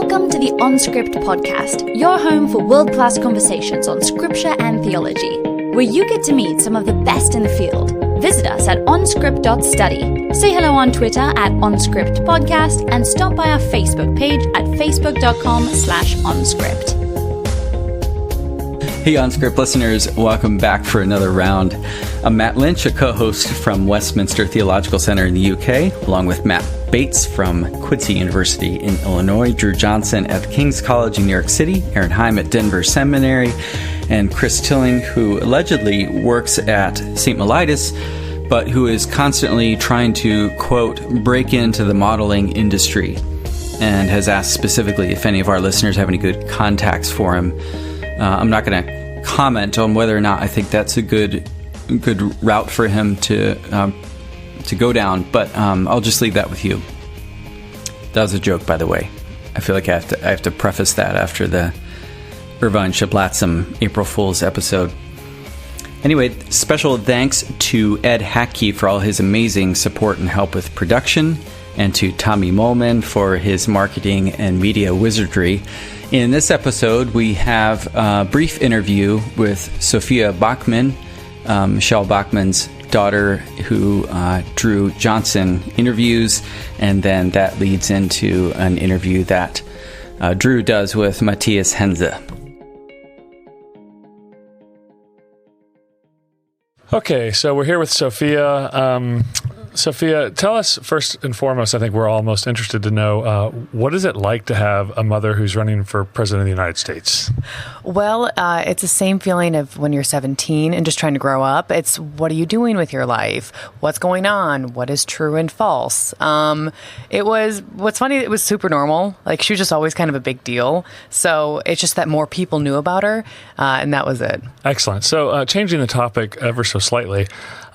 Welcome to the OnScript podcast, your home for world-class conversations on scripture and theology, where you get to meet some of the best in the field. Visit us at onscript.study. Say hello on Twitter at OnScriptPodcast and stop by our Facebook page at facebook.com/OnScript. Hey OnScript listeners, welcome back for another round. I'm Matt Lynch, a co-host from Westminster Theological Center in the UK, along with Matt Bates from Quincy University in Illinois, Drew Johnson at King's College in New York City, Aaron Heim at Denver Seminary, and Chris Tilling, who allegedly works at St. Mellitus, but who is constantly trying to, quote, break into the modeling industry, and has asked specifically if any of our listeners have any good contacts for him. I'm not going to comment on whether or not I think that's a good route for him to go down, but I'll just leave that with you. That was a joke, by the way. I feel like I have to preface that after the Irvine Shablatsam April Fool's episode. Anyway, special thanks to Ed Hackey for all his amazing support and help with production, and to Tommy Molman for his marketing and media wizardry. In this episode, we have a brief interview with Sophia Bachman, Michelle Bachman's daughter, who Drew Johnson interviews, and then that leads into an interview that Drew does with Matthias Henze. Okay, so we're here with Sophia. Sophia, tell us first and foremost, I think we're all most interested to know, what is it like to have a mother who's running for president of the United States? Well, it's the same feeling of when you're 17 and just trying to grow up. It's what are you doing with your life? What's going on? What is true and false? What's funny, it was super normal. Like, she was just always kind of a big deal. So it's just that more people knew about her, and that was it. Excellent. So changing the topic ever so slightly,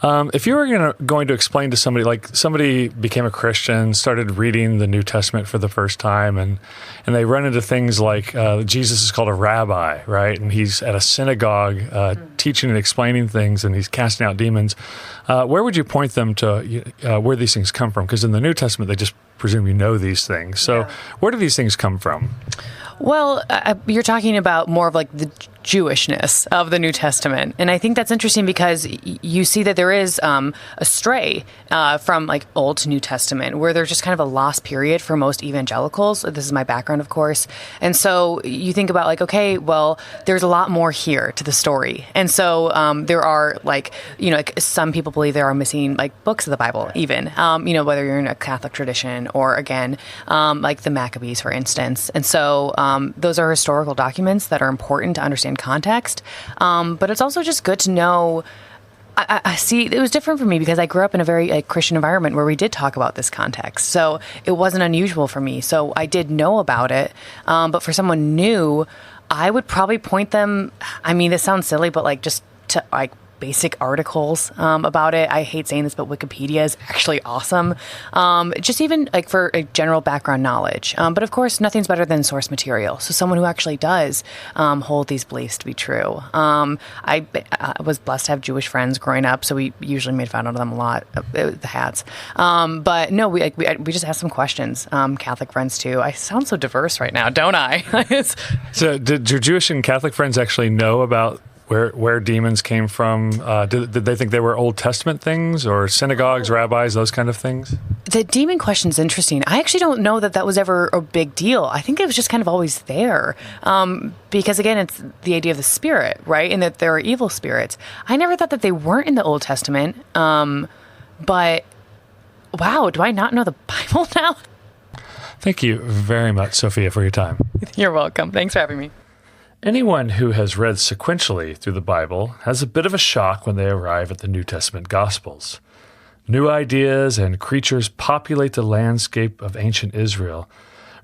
if you were going to explain to somebody, like somebody became a Christian, started reading the New Testament for the first time, and they run into things like Jesus is called a rabbi, right? And he's at a synagogue teaching and explaining things, and he's casting out demons. Where would you point them to where these things come from? Because in the New Testament, they just presume you know these things. So where do these things come from? Well, you're talking about more of like the Jewishness of the New Testament. And I think that's interesting because you see that there is a stray from like Old to New Testament, where there's just kind of a lost period for most evangelicals. This is my background, of course. And so you think about like, okay, well, there's a lot more here to the story. And so there are like some people believe there are missing like books of the Bible, even, whether you're in a Catholic tradition or again, like the Maccabees, for instance. And so those are historical documents that are important to understand context. But it's also just good to know. I see it was different for me because I grew up in a very Christian environment where we did talk about this context. So it wasn't unusual for me. So I did know about it. But for someone new, I would probably point them, I mean, this sounds silly, but like just to like basic articles about it. I hate saying this, but Wikipedia is actually awesome. Just even like for a general background knowledge. But of course, nothing's better than source material. So someone who actually does hold these beliefs to be true. I was blessed to have Jewish friends growing up, so we usually made fun of them a lot, the hats. But no, we just asked some questions. Catholic friends too. I sound so diverse right now, don't I? So did your Jewish and Catholic friends actually know about where demons came from? Did they think they were Old Testament things or synagogues, rabbis, those kind of things? The demon question is interesting. I actually don't know that was ever a big deal. I think it was just kind of always there. Because again, it's the idea of the spirit, right? And that there are evil spirits. I never thought that they weren't in the Old Testament. But wow, do I not know the Bible now? Thank you very much, Sophia, for your time. You're welcome. Thanks for having me. Anyone who has read sequentially through the Bible has a bit of a shock when they arrive at the New Testament Gospels. New ideas and creatures populate the landscape of ancient Israel.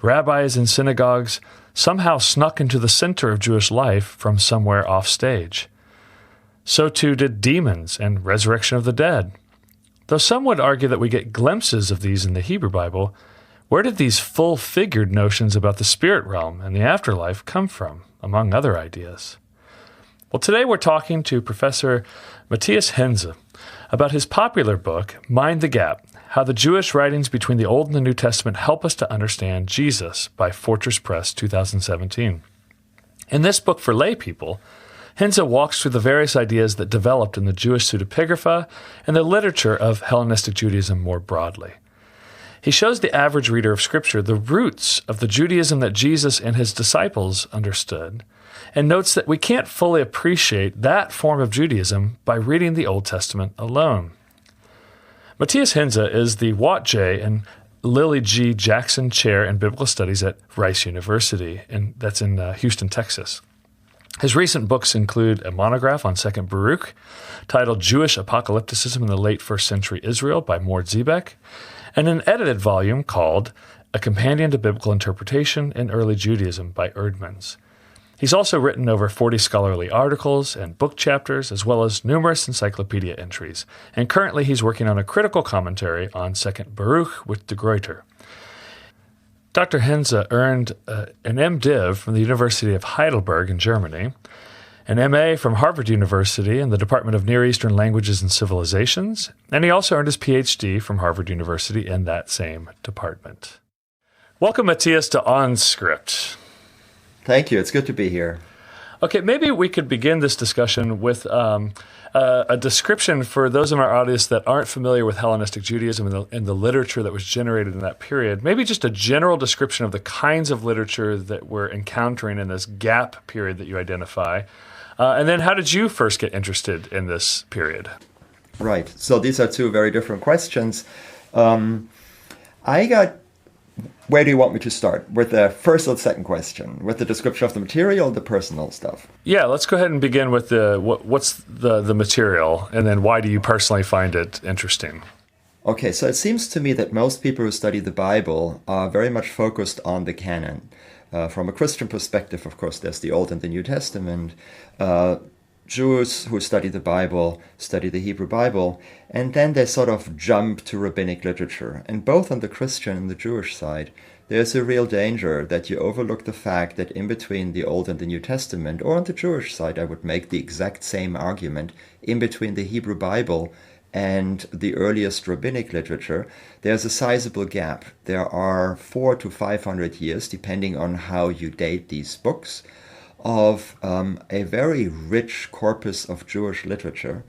Rabbis and synagogues somehow snuck into the center of Jewish life from somewhere off stage. So too did demons and resurrection of the dead. Though some would argue that we get glimpses of these in the Hebrew Bible, where did these full-figured notions about the spirit realm and the afterlife come from, among other ideas? Well, today we're talking to Professor Matthias Henze about his popular book, Mind the Gap, How the Jewish Writings Between the Old and the New Testament Help Us to Understand Jesus by Fortress Press, 2017. In this book for lay people, Henze walks through the various ideas that developed in the Jewish pseudepigrapha and the literature of Hellenistic Judaism more broadly. He shows the average reader of Scripture the roots of the Judaism that Jesus and his disciples understood, and notes that we can't fully appreciate that form of Judaism by reading the Old Testament alone. Matthias Henze is the Watt J. and Lily G. Jackson Chair in Biblical Studies at Rice University, and that's in Houston, Texas. His recent books include a monograph on Second Baruch titled Jewish Apocalypticism in the Late First Century Israel by Mort Ziebeck, and an edited volume called A Companion to Biblical Interpretation in Early Judaism by Erdmans. He's also written over 40 scholarly articles and book chapters, as well as numerous encyclopedia entries. And currently he's working on a critical commentary on Second Baruch with de Gruyter. Dr. Henze earned an MDiv from the University of Heidelberg in Germany, an MA from Harvard University in the Department of Near Eastern Languages and Civilizations, and he also earned his PhD from Harvard University in that same department. Welcome, Matthias, to OnScript. Thank you. It's good to be here. Okay, maybe we could begin this discussion with a description for those of our audience that aren't familiar with Hellenistic Judaism and the literature that was generated in that period. Maybe just a general description of the kinds of literature that we're encountering in this gap period that you identify. And then how did you first get interested in this period? Right. So these are two very different questions. Where do you want me to start? With the first or second question? With the description of the material, the personal stuff? Yeah, let's go ahead and begin with what's the material, and then why do you personally find it interesting? Okay, so it seems to me that most people who study the Bible are very much focused on the canon. From a Christian perspective, of course, there's the Old and the New Testament. Jews who study the Bible study the Hebrew Bible, and then they sort of jump to rabbinic literature. And both on the Christian and the Jewish side, there's a real danger that you overlook the fact that in between the Old and the New Testament, or on the Jewish side, I would make the exact same argument, in between the Hebrew Bible and the earliest rabbinic literature, there's a sizable gap. There are 400 to 500 years, depending on how you date these books, of a very rich corpus of Jewish literature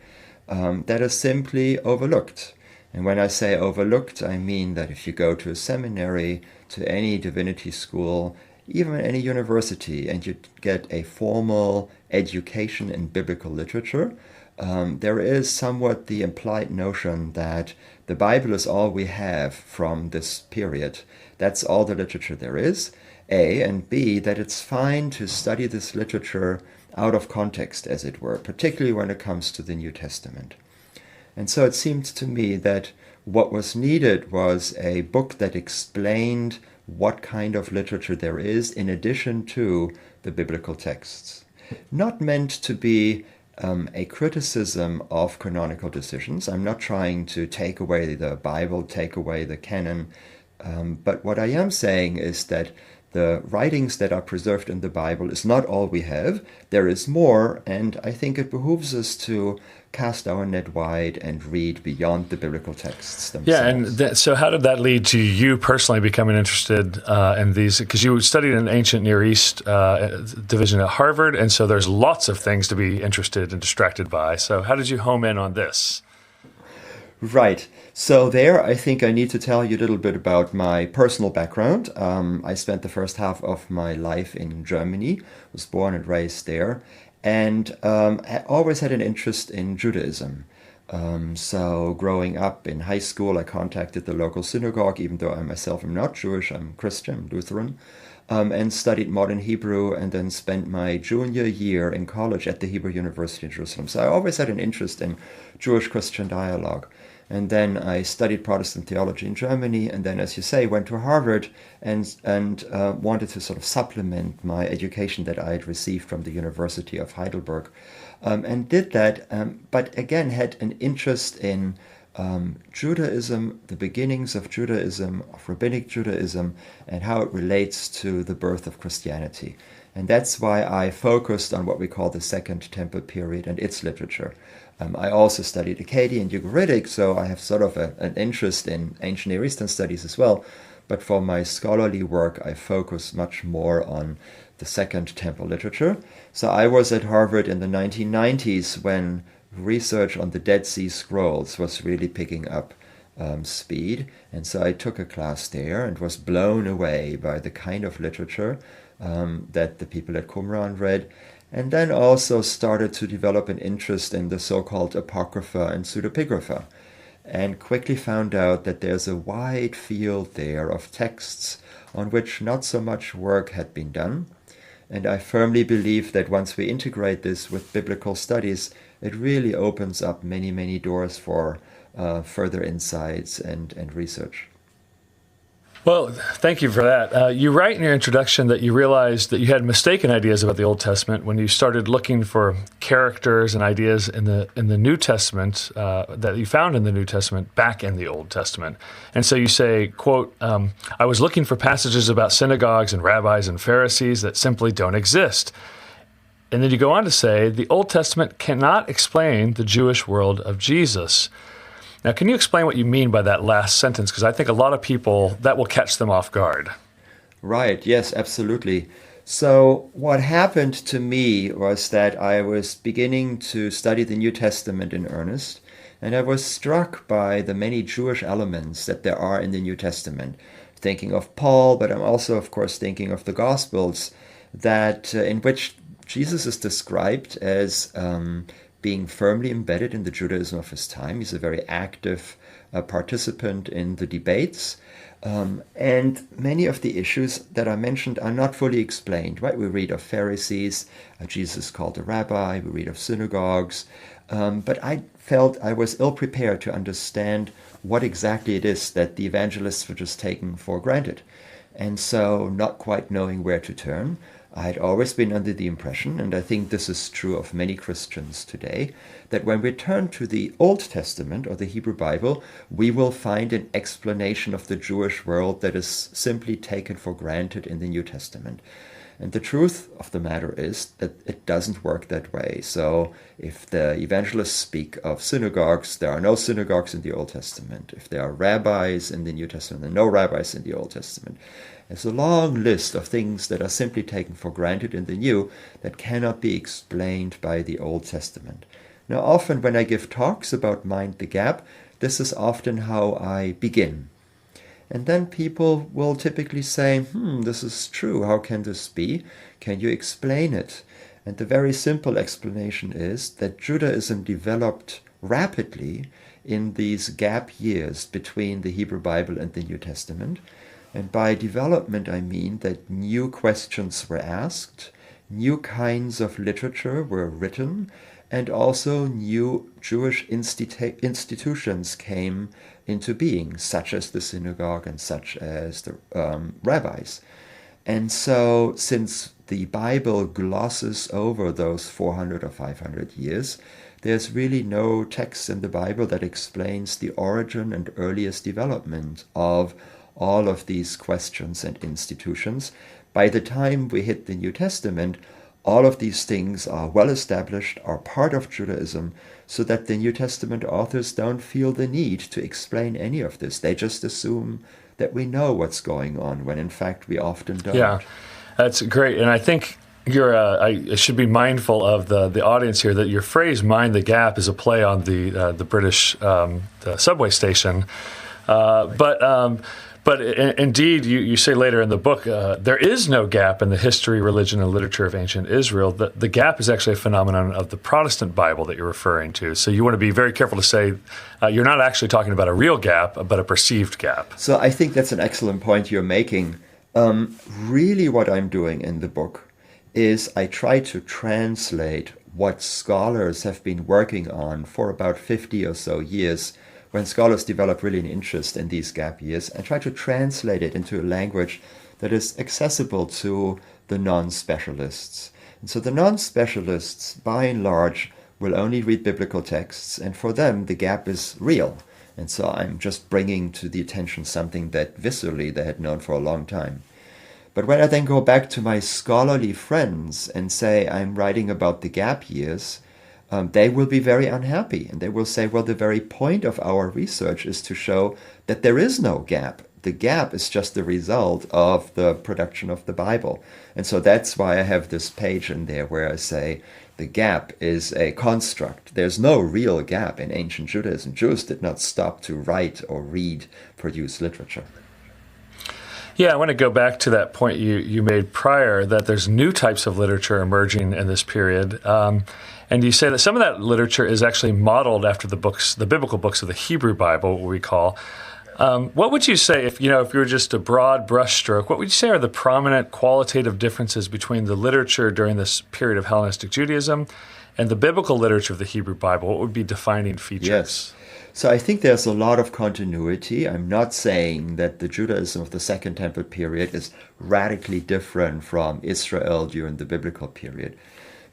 that is simply overlooked. And when I say overlooked, I mean that if you go to a seminary, to any divinity school, even any university, and you get a formal education in biblical literature, there is somewhat the implied notion that the Bible is all we have from this period. That's all the literature there is. A, and B, that it's fine to study this literature out of context, as it were, particularly when it comes to the New Testament. And so it seemed to me that what was needed was a book that explained what kind of literature there is in addition to the biblical texts. Not meant to be a criticism of canonical decisions. I'm not trying to take away the Bible, take away the canon, but what I am saying is that the writings that are preserved in the Bible is not all we have. There is more, and I think it behooves us to cast our net wide and read beyond the biblical texts themselves. Yeah, and so how did that lead to you personally becoming interested in these? Because you studied in ancient Near East division at Harvard, and so there's lots of things to be interested and distracted by. So how did you home in on this? Right. So there, I think I need to tell you a little bit about my personal background. I spent the first half of my life in Germany, was born and raised there, and I always had an interest in Judaism. So growing up in high school, I contacted the local synagogue, even though I myself am not Jewish, I'm Christian, Lutheran, and studied modern Hebrew, and then spent my junior year in college at the Hebrew University in Jerusalem. So I always had an interest in Jewish-Christian dialogue. And then I studied Protestant theology in Germany, and then, as you say, went to Harvard and wanted to sort of supplement my education that I had received from the University of Heidelberg, and did that, but again had an interest in Judaism, the beginnings of Judaism, of Rabbinic Judaism, and how it relates to the birth of Christianity. And that's why I focused on what we call the Second Temple period and its literature. I also studied Akkadian and Ugaritic, so I have sort of an interest in ancient Near Eastern studies as well. But for my scholarly work, I focus much more on the Second Temple literature. So I was at Harvard in the 1990s when research on the Dead Sea Scrolls was really picking up speed. And so I took a class there and was blown away by the kind of literature that the people at Qumran read. And then also started to develop an interest in the so-called Apocrypha and Pseudepigrapha, and quickly found out that there's a wide field there of texts on which not so much work had been done. And I firmly believe that once we integrate this with biblical studies, it really opens up many, many doors for further insights and research. Well, thank you for that. You write in your introduction that you realized that you had mistaken ideas about the Old Testament when you started looking for characters and ideas in the New Testament that you found in the New Testament back in the Old Testament. And so you say, quote, I was looking for passages about synagogues and rabbis and Pharisees that simply don't exist. And then you go on to say, the Old Testament cannot explain the Jewish world of Jesus. Now, can you explain what you mean by that last sentence? Because I think a lot of people, that will catch them off guard. Right, yes, absolutely. So what happened to me was that I was beginning to study the New Testament in earnest, and I was struck by the many Jewish elements that there are in the New Testament. Thinking of Paul, but I'm also, of course, thinking of the Gospels, that in which Jesus is described as being firmly embedded in the Judaism of his time. He's a very active participant in the debates. And many of the issues that I mentioned are not fully explained, right? We read of Pharisees, Jesus called a rabbi, we read of synagogues. But I felt I was ill-prepared to understand what exactly it is that the evangelists were just taking for granted. And so, not quite knowing where to turn, I had always been under the impression, and I think this is true of many Christians today, that when we turn to the Old Testament or the Hebrew Bible, we will find an explanation of the Jewish world that is simply taken for granted in the New Testament. And the truth of the matter is that it doesn't work that way. So if the evangelists speak of synagogues, there are no synagogues in the Old Testament. If there are rabbis in the New Testament, there are no rabbis in the Old Testament. There's a long list of things that are simply taken for granted in the New that cannot be explained by the Old Testament. Now, often when I give talks about Mind the Gap, this is often how I begin. And then people will typically say, this is true. How can this be? Can you explain it? And the very simple explanation is that Judaism developed rapidly in these gap years between the Hebrew Bible and the New Testament. And by development, I mean that new questions were asked, new kinds of literature were written, and also new Jewish institutions came into being, such as the synagogue and such as the rabbis. And so, since the Bible glosses over those 400 or 500 years, there's really no text in the Bible that explains the origin and earliest development of all of these questions and institutions. By the time we hit the New Testament, all of these things are well established, are part of Judaism, so that the New Testament authors don't feel the need to explain any of this. They just assume that we know what's going on, when in fact we often don't. Yeah, that's great. And I think I should be mindful of the audience here that your phrase "mind the gap" is a play on the British the subway station, But indeed, you say later in the book, there is no gap in the history, religion, and literature of ancient Israel. The gap is actually a phenomenon of the Protestant Bible that you're referring to. So you want to be very careful to say you're not actually talking about a real gap, but a perceived gap. So I think that's an excellent point you're making. Really what I'm doing in the book is I try to translate what scholars have been working on for about 50 or so years, when scholars develop really an interest in these gap years, and try to translate it into a language that is accessible to the non-specialists. And so the non-specialists, by and large, will only read biblical texts, and for them the gap is real. And so I'm just bringing to the attention something that viscerally they had known for a long time. But when I then go back to my scholarly friends and say I'm writing about the gap years, they will be very unhappy. And they will say, well, the very point of our research is to show that there is no gap. The gap is just the result of the production of the Bible. And so that's why I have this page in there where I say the gap is a construct. There's no real gap in ancient Judaism. Jews did not stop to write or read, produce literature. Yeah, I want to go back to that point you made prior, that there's new types of literature emerging in this period. And you say that some of that literature is actually modeled after the biblical books of the Hebrew Bible, what we call. What would you say, if you were just a broad brushstroke, what would you say are the prominent qualitative differences between the literature during this period of Hellenistic Judaism and the biblical literature of the Hebrew Bible? What would be defining features? Yes. So I think there's a lot of continuity. I'm not saying that the Judaism of the Second Temple period is radically different from Israel during the biblical period.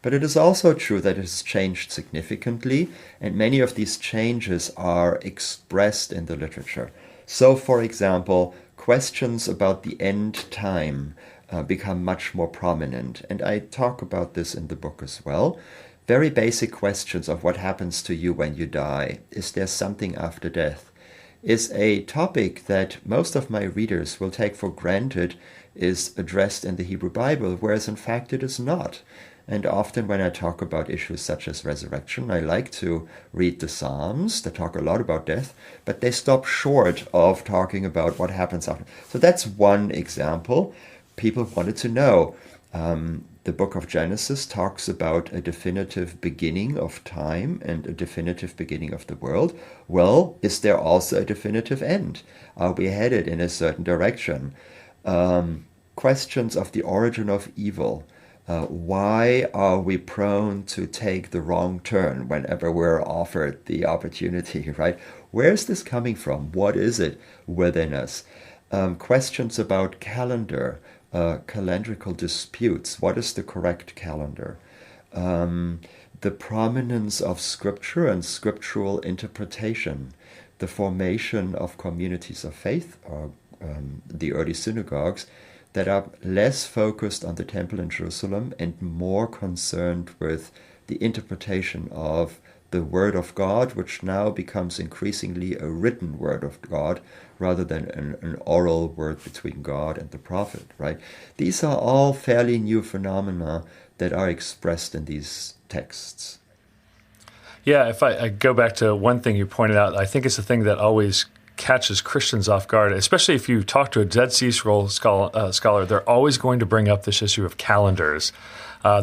But it is also true that it has changed significantly, and many of these changes are expressed in the literature. So, for example, questions about the end time become much more prominent, and I talk about this in the book as well. Very basic questions of what happens to you when you die. Is there something after death? Is a topic that most of my readers will take for granted is addressed in the Hebrew Bible, whereas in fact it is not. And often when I talk about issues such as resurrection, I like to read the Psalms that talk a lot about death, but they stop short of talking about what happens after. So that's one example. People wanted to know. The book of Genesis talks about a definitive beginning of time and a definitive beginning of the world. Well, is there also a definitive end? Are we headed in a certain direction? Questions of the origin of evil. Why are we prone to take the wrong turn whenever we're offered the opportunity, right? Where is this coming from? What is it within us? Questions about calendar. Calendrical disputes. What is the correct calendar? The prominence of scripture and scriptural interpretation, the formation of communities of faith, or the early synagogues, that are less focused on the temple in Jerusalem and more concerned with the interpretation of the Word of God, which now becomes increasingly a written Word of God rather than an oral word between God and the prophet, right? These are all fairly new phenomena that are expressed in these texts. Yeah, if I go back to one thing you pointed out, I think it's the thing that always catches Christians off guard, especially if you talk to a Dead Sea Scrolls scholar, they're always going to bring up this issue of calendars.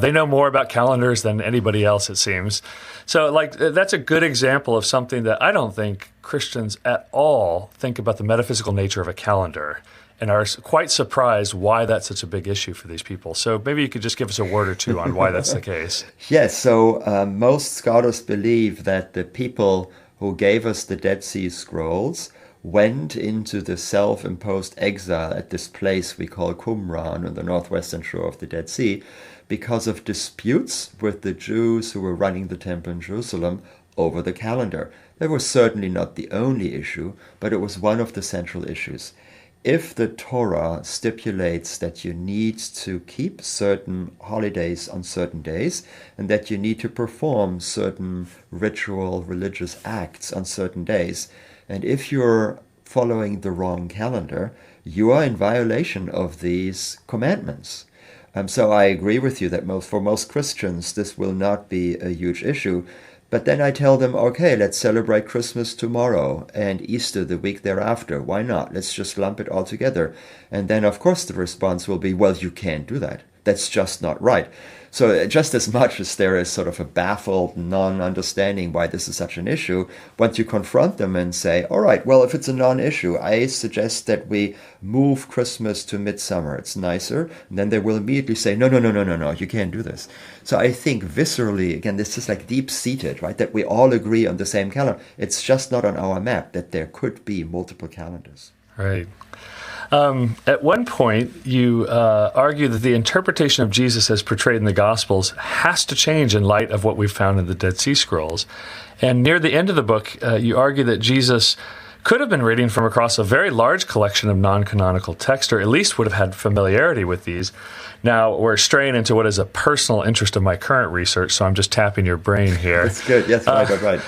They know more about calendars than anybody else, it seems. So, that's a good example of something that I don't think Christians at all think about the metaphysical nature of a calendar and are quite surprised why that's such a big issue for these people. So maybe you could just give us a word or two on why that's the case. Yes, so most scholars believe that the people who gave us the Dead Sea Scrolls went into the self-imposed exile at this place we call Qumran on the northwestern shore of the Dead Sea because of disputes with the Jews who were running the temple in Jerusalem over the calendar. That was certainly not the only issue, but it was one of the central issues. If the Torah stipulates that you need to keep certain holidays on certain days and that you need to perform certain ritual religious acts on certain days, and if you're following the wrong calendar, you are in violation of these commandments. So I agree with you that for most Christians, this will not be a huge issue. But then I tell them, okay, let's celebrate Christmas tomorrow and Easter the week thereafter. Why not? Let's just lump it all together. And then, of course, the response will be, well, you can't do that. That's just not right. So just as much as there is sort of a baffled non-understanding why this is such an issue, once you confront them and say, all right, well, if it's a non-issue, I suggest that we move Christmas to midsummer. It's nicer. And then they will immediately say, no, you can't do this. So I think viscerally, again, this is like deep-seated, right, that we all agree on the same calendar. It's just not on our map that there could be multiple calendars. Right. At one point, you argue that the interpretation of Jesus as portrayed in the Gospels has to change in light of what we've found in the Dead Sea Scrolls. And near the end of the book, you argue that Jesus could have been reading from across a very large collection of non-canonical texts, or at least would have had familiarity with these. Now, we're straying into what is a personal interest of my current research, so I'm just tapping your brain here. That's good. Yes, right.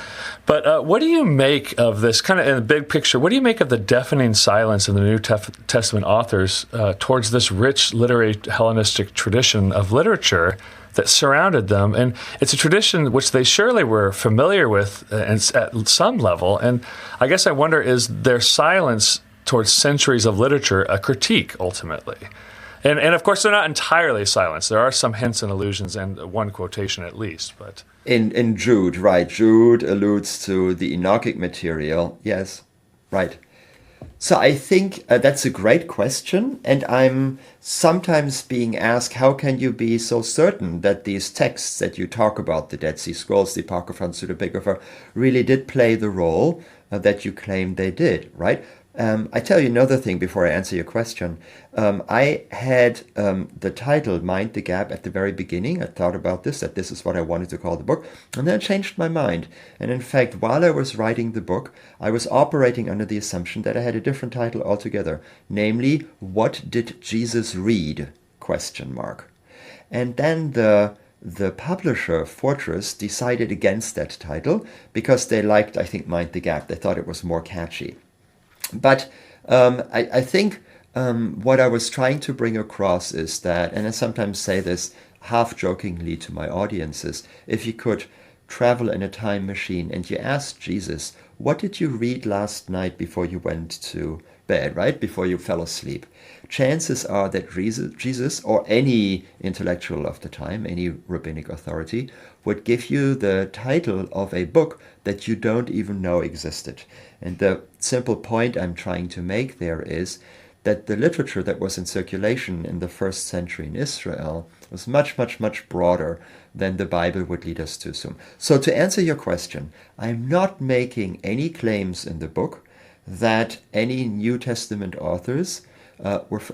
But what do you make of this, kind of in the big picture, what do you make of the deafening silence of the New Testament authors towards this rich literary Hellenistic tradition of literature that surrounded them? And it's a tradition which they surely were familiar with at some level. And I guess I wonder, is their silence towards centuries of literature a critique, ultimately? And of course, they're not entirely silenced. There are some hints and allusions, and one quotation at least. But in Jude, right? Jude alludes to the Enochic material. Yes, right. So I think that's a great question, and I'm sometimes being asked, how can you be so certain that these texts that you talk about, the Dead Sea Scrolls, the Apocrypha and Pseudepigrapha, really did play the role that you claim they did, right? I tell you another thing before I answer your question. I had the title Mind the Gap at the very beginning. I thought about this, that this is what I wanted to call the book, and then I changed my mind. And in fact, while I was writing the book, I was operating under the assumption that I had a different title altogether, namely, What Did Jesus Read? ? And then the publisher, Fortress, decided against that title because they liked, I think, Mind the Gap. They thought it was more catchy. But I think what I was trying to bring across is that, and I sometimes say this half-jokingly to my audiences, if you could travel in a time machine and you ask Jesus, what did you read last night before you went to bed, right? Before you fell asleep? Chances are that Jesus, or any intellectual of the time, any rabbinic authority, would give you the title of a book that you don't even know existed. And the simple point I'm trying to make there is that the literature that was in circulation in the first century in Israel was much, much, much broader than the Bible would lead us to assume. So to answer your question, I'm not making any claims in the book that any New Testament authors,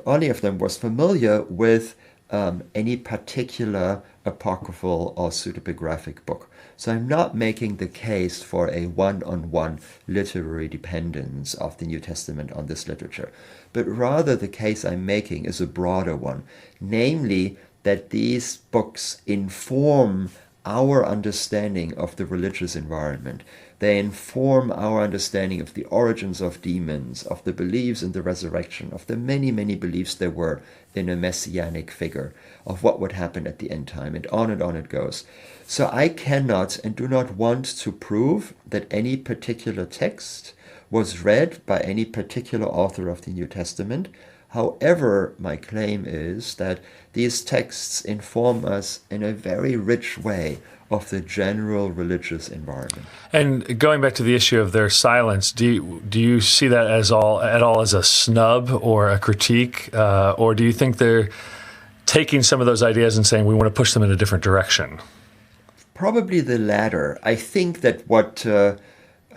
any of them was familiar with any particular apocryphal or pseudepigraphic book. So I'm not making the case for a one-on-one literary dependence of the New Testament on this literature, but rather the case I'm making is a broader one, namely that these books inform our understanding of the religious environment. They inform our understanding of the origins of demons, of the beliefs in the resurrection, of the many, many beliefs there were in a messianic figure, of what would happen at the end time, and on it goes. So I cannot and do not want to prove that any particular text was read by any particular author of the New Testament. However, my claim is that these texts inform us in a very rich way of the general religious environment. And going back to the issue of their silence, do you see that at all as a snub or a critique, or do you think they're taking some of those ideas and saying we want to push them in a different direction? Probably the latter. I think that what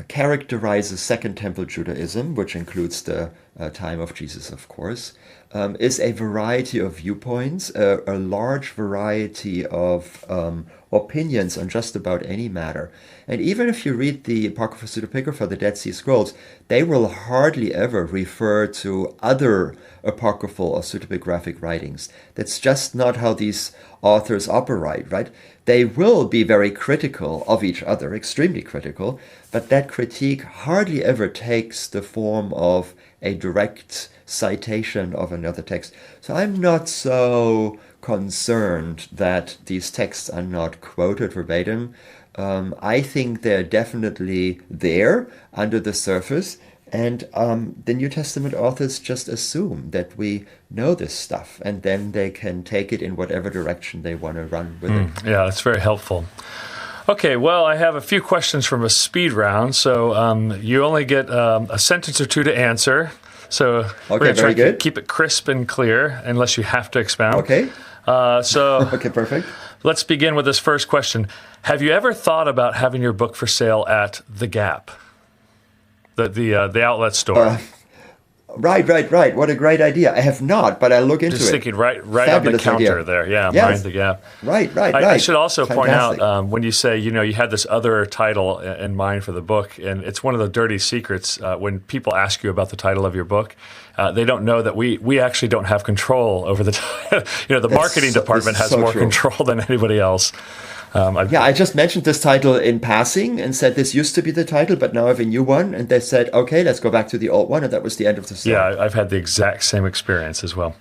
characterizes Second Temple Judaism, which includes the time of Jesus, of course, is a variety of viewpoints, a large variety of opinions on just about any matter. And even if you read the Apocrypha, Pseudepigrapha, the Dead Sea Scrolls, they will hardly ever refer to other apocryphal or pseudepigraphic writings. That's just not how these authors operate, right? They will be very critical of each other, extremely critical, but that critique hardly ever takes the form of a direct citation of another text. So I'm not so concerned that these texts are not quoted verbatim. I think they're definitely there under the surface, and the New Testament authors just assume that we know this stuff, and then they can take it in whatever direction they want to run with it. Yeah, that's very helpful. Okay, well, I have a few questions from a speed round, so you only get a sentence or two to answer. So we're going to try to keep it crisp and clear, unless you have to expound. Okay. Okay, perfect. Let's begin with this first question. Have you ever thought about having your book for sale at The Gap, the outlet store? Right. What a great idea. I have not, but I look into it. Just thinking right on the counter idea. there. Yeah, Yes. mind the gap. Right. I should also Fantastic. point out, when you say, you had this other title in mind for the book, and it's one of the dirty secrets when people ask you about the title of your book, they don't know that we actually don't have control over the title. The marketing department has more control than anybody else. I just mentioned this title in passing and said this used to be the title, but now I have a new one. And they said, okay, let's go back to the old one. And that was the end of the story. Yeah, I've had the exact same experience as well.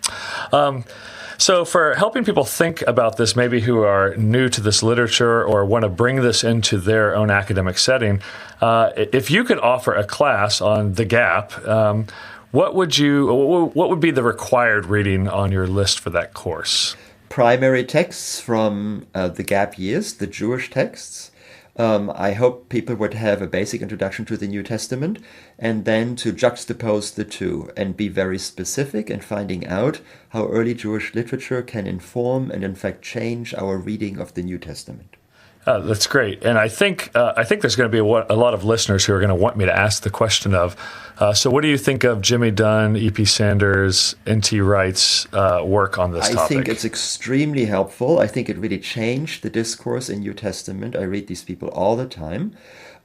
So for helping people think about this, maybe who are new to this literature or want to bring this into their own academic setting, if you could offer a class on the gap, what would be the required reading on your list for that course? Primary texts from the gap years, the Jewish texts. I hope people would have a basic introduction to the New Testament, and then to juxtapose the two and be very specific in finding out how early Jewish literature can inform and in fact change our reading of the New Testament. That's great, and I think there's going to be a lot of listeners who are going to want me to ask the question of, so what do you think of Jimmy Dunn, E.P. Sanders, N.T. Wright's work on this topic? I think it's extremely helpful. I think it really changed the discourse in New Testament. I read these people all the time.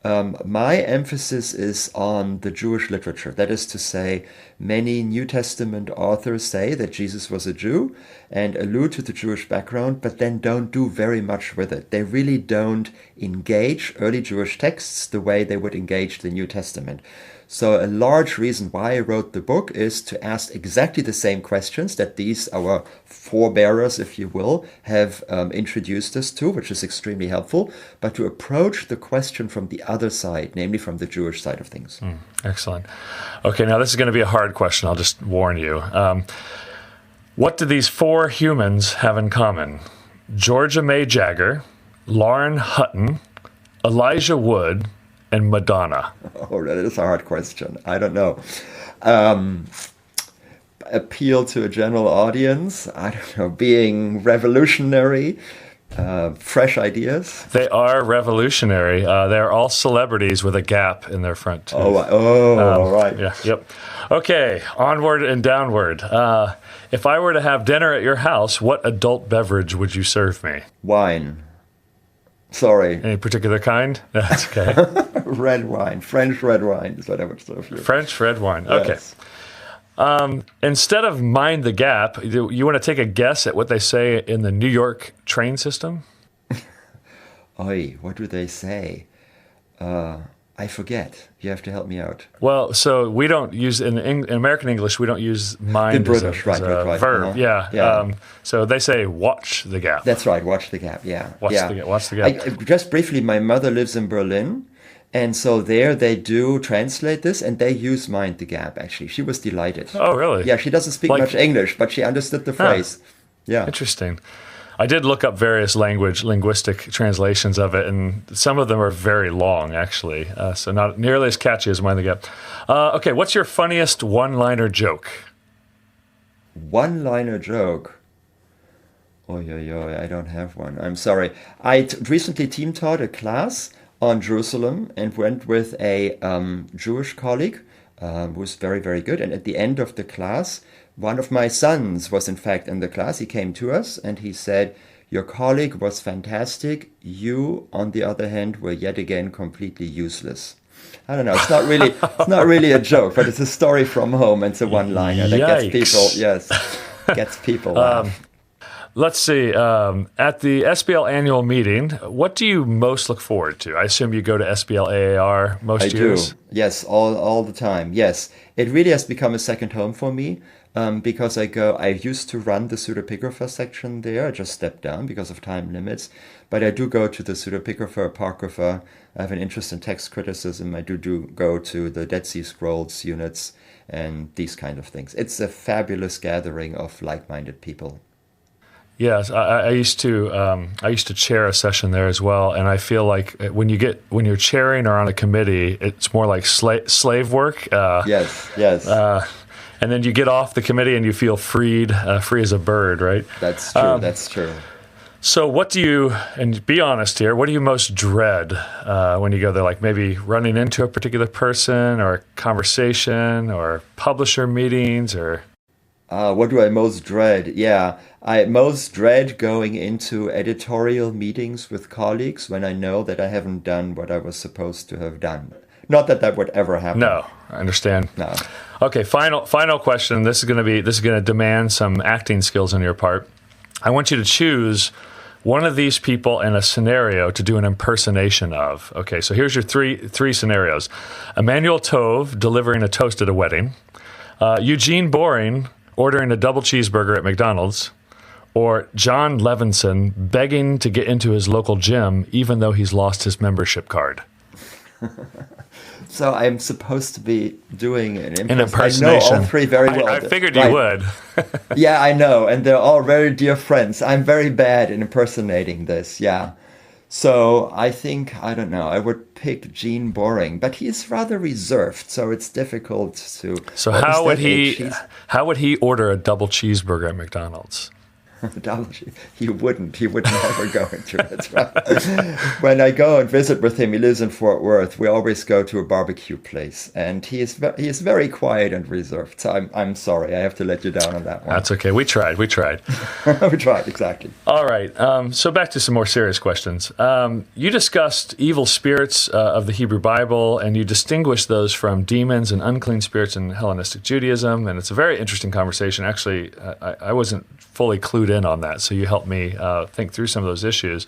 My emphasis is on the Jewish literature. That is to say, many New Testament authors say that Jesus was a Jew and allude to the Jewish background, but then don't do very much with it. They really don't engage early Jewish texts the way they would engage the New Testament. So a large reason why I wrote the book is to ask exactly the same questions that these, our forebearers, if you will, have introduced us to, which is extremely helpful, but to approach the question from the other side, namely from the Jewish side of things. Excellent. Okay, now this is going to be a hard question. I'll just warn you. What do these four humans have in common? Georgia May Jagger, Lauren Hutton, Elijah Wood, and Madonna? Oh, that is a hard question. I don't know. Appeal to a general audience. I don't know. Being revolutionary, fresh ideas. They are revolutionary. They're all celebrities with a gap in their front tooth. Right. Yeah. Yep. Okay. Onward and downward. If I were to have dinner at your house, what adult beverage would you serve me? Wine. Sorry. Any particular kind? That's okay. Red wine. French red wine is what I would serve you. French red wine. Yes. Okay. Instead of mind the gap, you want to take a guess at what they say in the New York train system? Oi, what do they say? I forget. You have to help me out. Well, so we don't use, in American English, we don't use mind as a verb. Uh-huh. Yeah. So they say watch the gap. That's right, watch the gap, yeah. Watch the gap. Just briefly, my mother lives in Berlin, and so there they do translate this, and they use mind the gap, actually. She was delighted. Oh, really? Yeah, she doesn't speak much English, but she understood the phrase. Yeah. Interesting. I did look up various linguistic translations of it, and some of them are very long, actually, so not nearly as catchy as Mind the Gap. Okay, what's your funniest one-liner joke? One-liner joke? I don't have one. I'm sorry. I recently team taught a class on Jerusalem and went with a Jewish colleague who was very, very good. And at the end of the class, one of my sons was in fact in the class. He came to us and he said, "Your colleague was fantastic. You, on the other hand, were yet again completely useless." I don't know. It's not really a joke, but it's a story from home. And it's a one-liner that gets people. Yes, gets people. Let's see. At the SBL annual meeting, what do you most look forward to? I assume you go to SBL AAR most years. I do. Yes, all the time. Yes, it really has become a second home for me. Because I used to run the pseudepigrapha section there. I just stepped down because of time limits. But I do go to the pseudepigrapha, apocrypha. I have an interest in text criticism. I do go to the Dead Sea Scrolls units and these kind of things. It's a fabulous gathering of like-minded people. Yes, I used to chair a session there as well, and I feel like when you're chairing or on a committee, it's more like slave work. Yes. And then you get off the committee and you feel free as a bird, right? That's true. That's true. So what do you, and be honest here, what do you most dread when you go there? Like maybe running into a particular person or a conversation or publisher meetings or... What do I most dread? Yeah, I most dread going into editorial meetings with colleagues when I know that I haven't done what I was supposed to have done. Not that that would ever happen. No, I understand. No. Okay, final question. This is going to demand some acting skills on your part. I want you to choose one of these people in a scenario to do an impersonation of. Okay, so here's your three scenarios. Emmanuel Tove delivering a toast at a wedding. Eugene Boring ordering a double cheeseburger at McDonald's. Or John Levinson begging to get into his local gym even though he's lost his membership card. So I'm supposed to be doing an impersonation. I know all three very well. I figured you would. Yeah, I know. And they're all very dear friends. I'm very bad in impersonating this. Yeah. So I think, I don't know, I would pick Gene Boring, but he's rather reserved, so it's difficult to... So how would he order a double cheeseburger at McDonald's? He would never go into it. Right? When I go and visit with him, he lives in Fort Worth, we always go to a barbecue place, and he is very quiet and reserved. So I'm sorry, I have to let you down on that one. That's okay. We tried. We tried, exactly. All right. So back to some more serious questions. You discussed evil spirits of the Hebrew Bible, and you distinguished those from demons and unclean spirits in Hellenistic Judaism, and it's a very interesting conversation. Actually, I wasn't fully clued in on that, so you helped me think through some of those issues.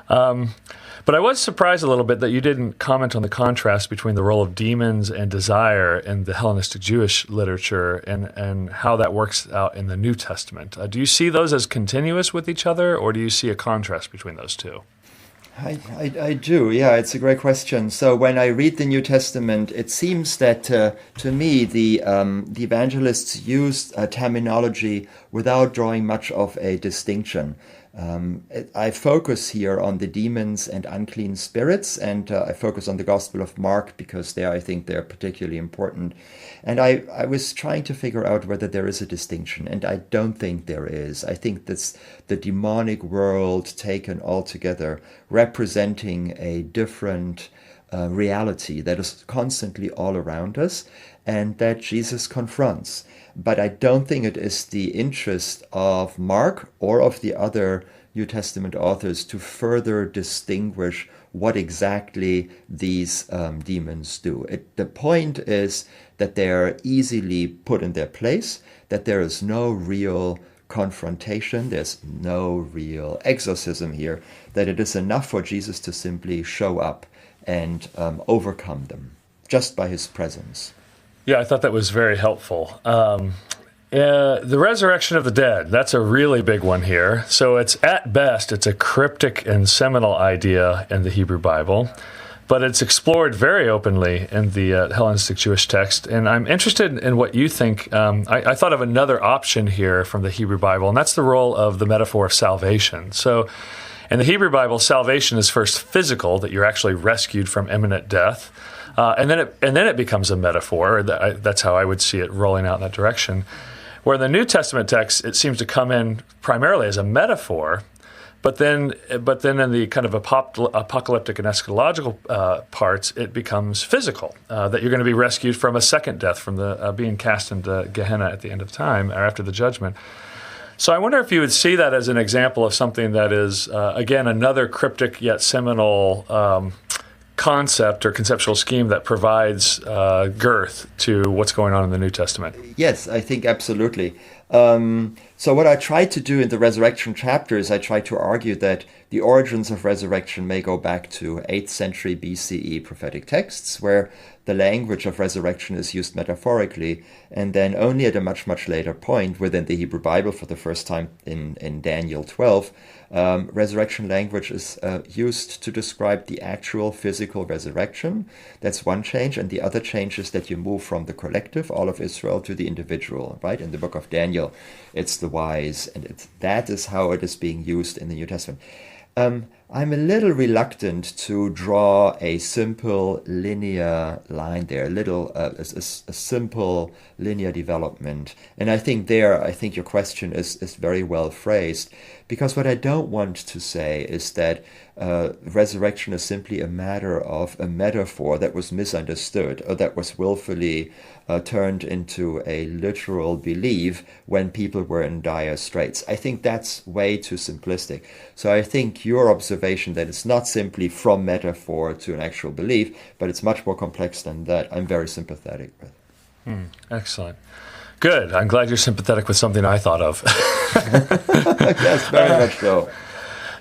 But I was surprised a little bit that you didn't comment on the contrast between the role of demons and desire in the Hellenistic Jewish literature and how that works out in the New Testament. Do you see those as continuous with each other, or do you see a contrast between those two? I do, yeah, it's a great question. So when I read the New Testament, it seems that to me the evangelists used terminology without drawing much of a distinction. I focus here on the demons and unclean spirits, and I focus on the Gospel of Mark because there I think they're particularly important. And I was trying to figure out whether there is a distinction, and I don't think there is. I think that's the demonic world taken all together, representing a different reality that is constantly all around us and that Jesus confronts. But I don't think it is the interest of Mark or of the other New Testament authors to further distinguish what exactly these demons do. The point is that they are easily put in their place, that there is no real confrontation, there's no real exorcism here, that it is enough for Jesus to simply show up and overcome them just by his presence. Yeah, I thought that was very helpful. The resurrection of the dead, that's a really big one here. So at best, it's a cryptic and seminal idea in the Hebrew Bible, but it's explored very openly in the Hellenistic Jewish text. And I'm interested in what you think. I thought of another option here from the Hebrew Bible, and that's the role of the metaphor of salvation. So in the Hebrew Bible, salvation is first physical, that you're actually rescued from imminent death. And then it becomes a metaphor. That's how I would see it rolling out in that direction. Where in the New Testament text, it seems to come in primarily as a metaphor, but then in the kind of apocalyptic and eschatological parts, it becomes physical. That you're going to be rescued from a second death, from the being cast into Gehenna at the end of time or after the judgment. So I wonder if you would see that as an example of something that is again another cryptic yet seminal concept or conceptual scheme that provides girth to what's going on in the New Testament. Yes, I think absolutely. So what I try to do in the resurrection chapters, I try to argue that the origins of resurrection may go back to 8th century BCE prophetic texts, where the language of resurrection is used metaphorically, and then only at a much, much later point within the Hebrew Bible, for the first time in Daniel 12, resurrection language is used to describe the actual physical resurrection. That's one change. And the other change is that you move from the collective, all of Israel, to the individual, right? In the book of Daniel, it's the wise. And that is how it is being used in the New Testament. I'm a little reluctant to draw a simple linear line there, a simple linear development. And I think your question is very well phrased, because what I don't want to say is that resurrection is simply a matter of a metaphor that was misunderstood or that was willfully turned into a literal belief when people were in dire straits. I think that's way too simplistic. So I think your observation that it's not simply from metaphor to an actual belief, but it's much more complex than that, I'm very sympathetic with. Excellent. Good. I'm glad you're sympathetic with something I thought of. Yes, very much so.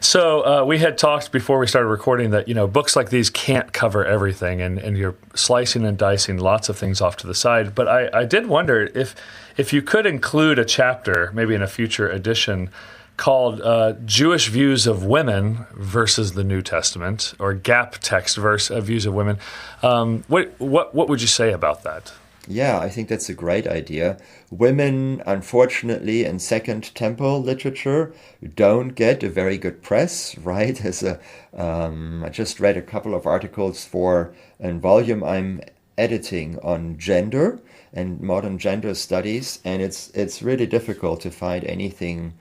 So we had talked before we started recording that, books like these can't cover everything, and you're slicing and dicing lots of things off to the side. But I did wonder if you could include a chapter, maybe in a future edition, called Jewish Views of Women versus the New Testament, or gap text views of women. What would you say about that? Yeah, I think that's a great idea. Women, unfortunately, in Second Temple literature don't get a very good press, right? I just read a couple of articles for a volume I'm editing on gender and modern gender studies, and it's really difficult to find anything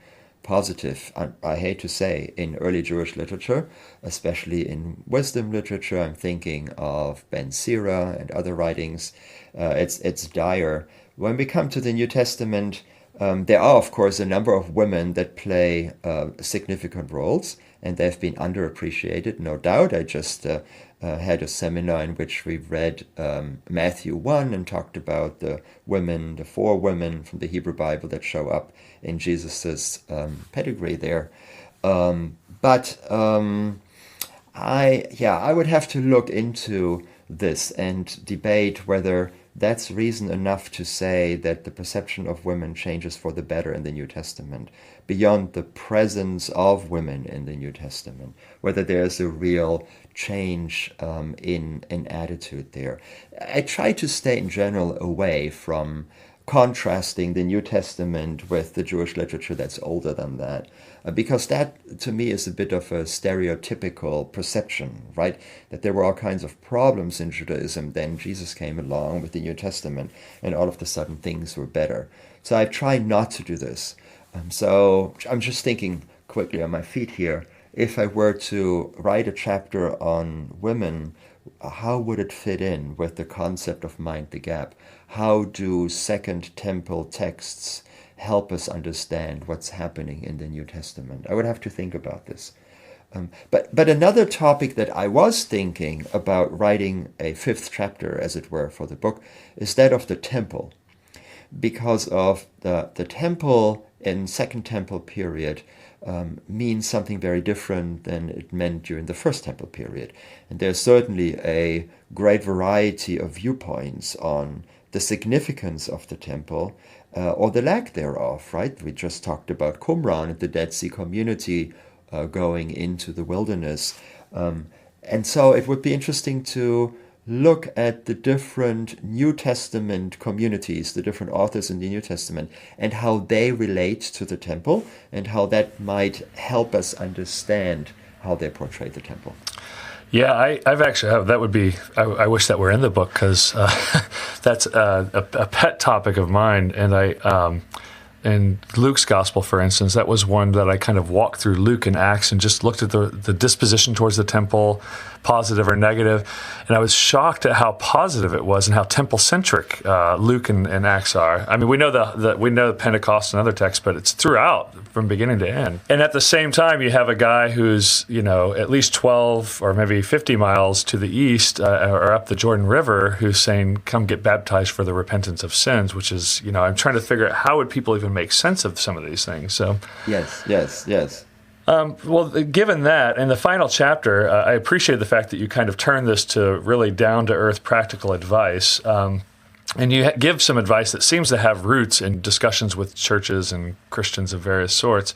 positive, I hate to say, in early Jewish literature, especially in wisdom literature. I'm thinking of Ben Sira and other writings. It's dire. When we come to the New Testament, there are, of course, a number of women that play significant roles, and they've been underappreciated, no doubt. I just had a seminar in which we read Matthew 1 and talked about the 4 women from the Hebrew Bible that show up in Jesus's pedigree there. I would have to look into this and debate whether that's reason enough to say that the perception of women changes for the better in the New Testament, beyond the presence of women in the New Testament, whether there's a real change in attitude there. I try to stay in general away from contrasting the New Testament with the Jewish literature that's older than that, because that, to me, is a bit of a stereotypical perception, right? That there were all kinds of problems in Judaism, then Jesus came along with the New Testament, and all of a sudden things were better. So I try not to do this. So I'm just thinking quickly on my feet here, if I were to write a chapter on women, how would it fit in with the concept of Mind the Gap? How do Second Temple texts help us understand what's happening in the New Testament? I would have to think about this. But another topic that I was thinking about writing a 5th chapter, as it were, for the book, is that of the temple. Because of the temple in Second Temple period means something very different than it meant during the First Temple period. And there's certainly a great variety of viewpoints on the significance of the temple or the lack thereof, right? We just talked about Qumran and the Dead Sea community going into the wilderness. And so it would be interesting to look at the different New Testament communities, the different authors in the New Testament, and how they relate to the temple, and how that might help us understand how they portray the temple. Yeah, I've actually that would be. I wish that were in the book, because that's a pet topic of mine, and in Luke's gospel, for instance, that was one that I kind of walked through Luke and Acts and just looked at the disposition towards the temple, positive or negative, and I was shocked at how positive it was and how temple-centric Luke and Acts are. I mean, we know we know Pentecost and other texts, but it's throughout from beginning to end. And at the same time, you have a guy who's at least 12 or maybe 50 miles to the east or up the Jordan River, who's saying, "Come get baptized for the repentance of sins," which is, I'm trying to figure out how would people even make sense of some of these things. So Yes. Well, given that, in the final chapter, I appreciate the fact that you kind of turn this to really down-to-earth practical advice, and you give some advice that seems to have roots in discussions with churches and Christians of various sorts.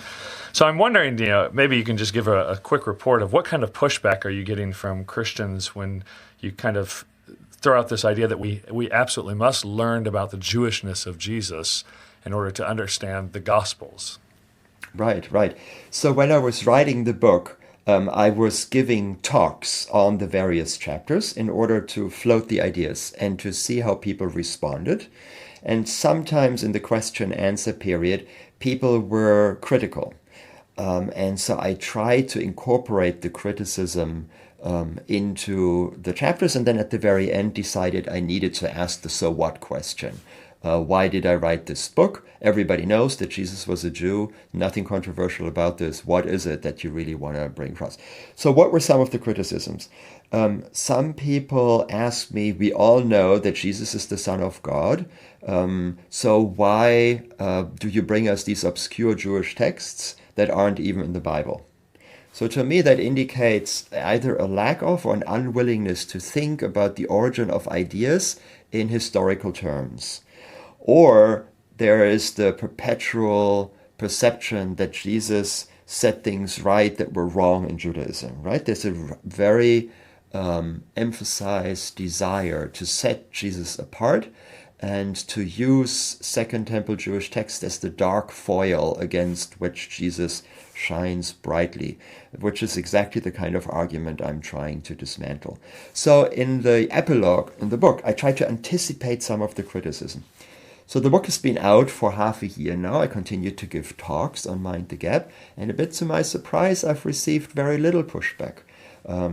So I'm wondering, maybe you can just give a quick report of what kind of pushback are you getting from Christians when you kind of throw out this idea that we absolutely must learn about the Jewishness of Jesus in order to understand the Gospels. Right. So when I was writing the book, I was giving talks on the various chapters in order to float the ideas and to see how people responded. And sometimes in the question-answer period, people were critical. And so I tried to incorporate the criticism into the chapters, and then at the very end decided I needed to ask the so what question. Why did I write this book? Everybody knows that Jesus was a Jew. Nothing controversial about this. What is it that you really want to bring across? So what were some of the criticisms? Some people asked me, we all know that Jesus is the Son of God. So why do you bring us these obscure Jewish texts that aren't even in the Bible? So to me, that indicates either a lack of or an unwillingness to think about the origin of ideas in historical terms. Or there is the perpetual perception that Jesus set things right that were wrong in Judaism, right? There's a very emphasized desire to set Jesus apart and to use Second Temple Jewish text as the dark foil against which Jesus shines brightly, which is exactly the kind of argument I'm trying to dismantle. So in the epilogue in the book, I try to anticipate some of the criticism. So the book has been out for half a year now. I continue to give talks on Mind the Gap, and a bit to my surprise, I've received very little pushback.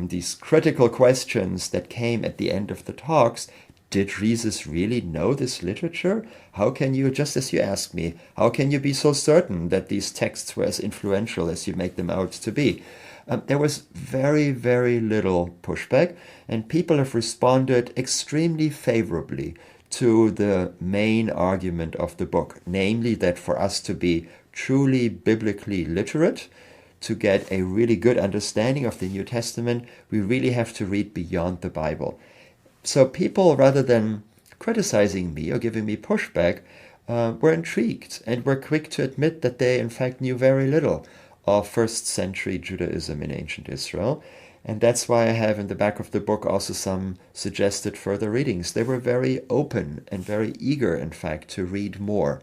These critical questions that came at the end of the talks: did Jesus really know this literature? How can you, just as you asked me, how can you be so certain that these texts were as influential as you make them out to be? There was very, very little pushback, and people have responded extremely favorably to the main argument of the book, namely that for us to be truly biblically literate, to get a really good understanding of the New Testament, we really have to read beyond the Bible. So people, rather than criticizing me or giving me pushback, were intrigued and were quick to admit that they in fact knew very little of first century Judaism in ancient Israel. And that's why I have in the back of the book also some suggested further readings. They were very open and very eager, in fact, to read more.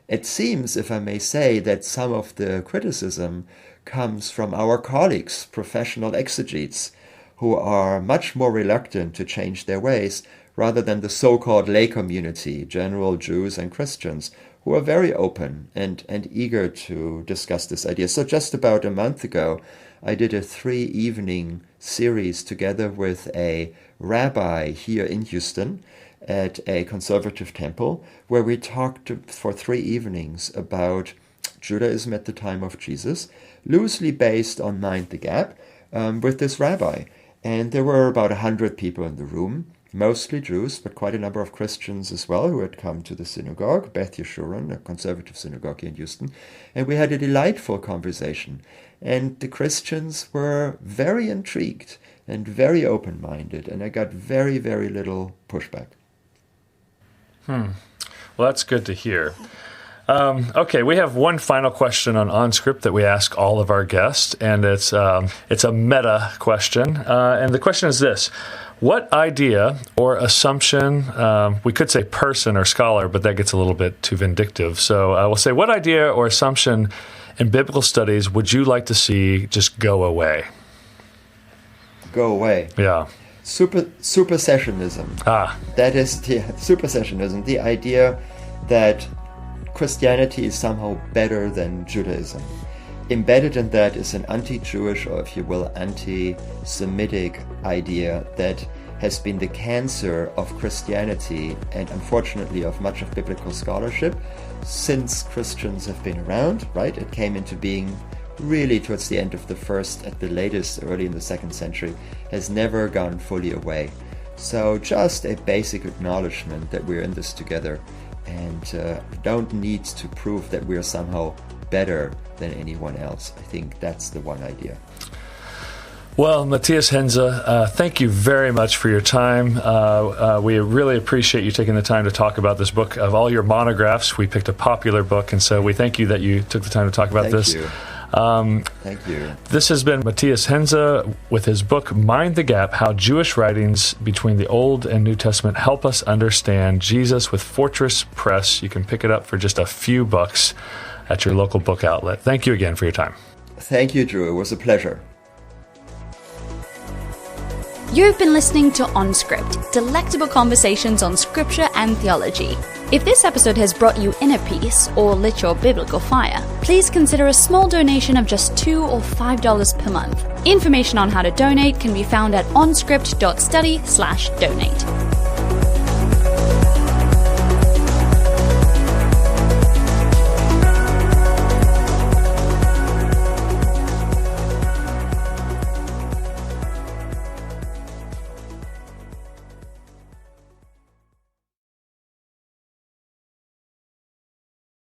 It seems, if I may say, that some of the criticism comes from our colleagues, professional exegetes, who are much more reluctant to change their ways, rather than the so-called lay community, general Jews and Christians, who are very open and eager to discuss this idea. So just about a month ago, I did a 3-evening series together with a rabbi here in Houston at a conservative temple, where we talked for 3 evenings about Judaism at the time of Jesus, loosely based on Mind the Gap, with this rabbi. And there were about 100 people in the room, mostly Jews, but quite a number of Christians as well, who had come to the synagogue, Beth Yeshurun, a conservative synagogue in Houston. And we had a delightful conversation. And the Christians were very intrigued and very open-minded, and I got very, very little pushback. Well, that's good to hear. Okay, we have one final question on OnScript that we ask all of our guests, and it's a meta question. And the question is this: what idea or assumption, we could say person or scholar, but that gets a little bit too vindictive. So we'll say, what idea or assumption in biblical studies would you like to see just go away? Go away. Yeah. Supersessionism. That is the supersessionism, the idea that Christianity is somehow better than Judaism. Embedded in that is an anti-Jewish, or if you will, anti-Semitic idea that has been the cancer of Christianity and unfortunately of much of biblical scholarship since Christians have been around, right? It came into being really towards the end of the first, at the latest, early in the 2nd century, has never gone fully away. So just a basic acknowledgement that we're in this together and don't need to prove that we're somehow better than anyone else. I think that's the one idea. Well, Matthias Henze, thank you very much for your time. We really appreciate you taking the time to talk about this book. Of all your monographs, we picked a popular book, and so we thank you that you took the time to talk about this. Thank you. This has been Matthias Henze with his book, Mind the Gap, How Jewish Writings Between the Old and New Testament Help Us Understand Jesus, with Fortress Press. You can pick it up for just a few bucks at your local book outlet. Thank you again for your time. Thank you, Drew. It was a pleasure. You've been listening to OnScript, delectable conversations on scripture and theology. If this episode has brought you inner peace or lit your biblical fire, please consider a small donation of just $2 or $5 per month. Information on how to donate can be found at onscript.study/donate.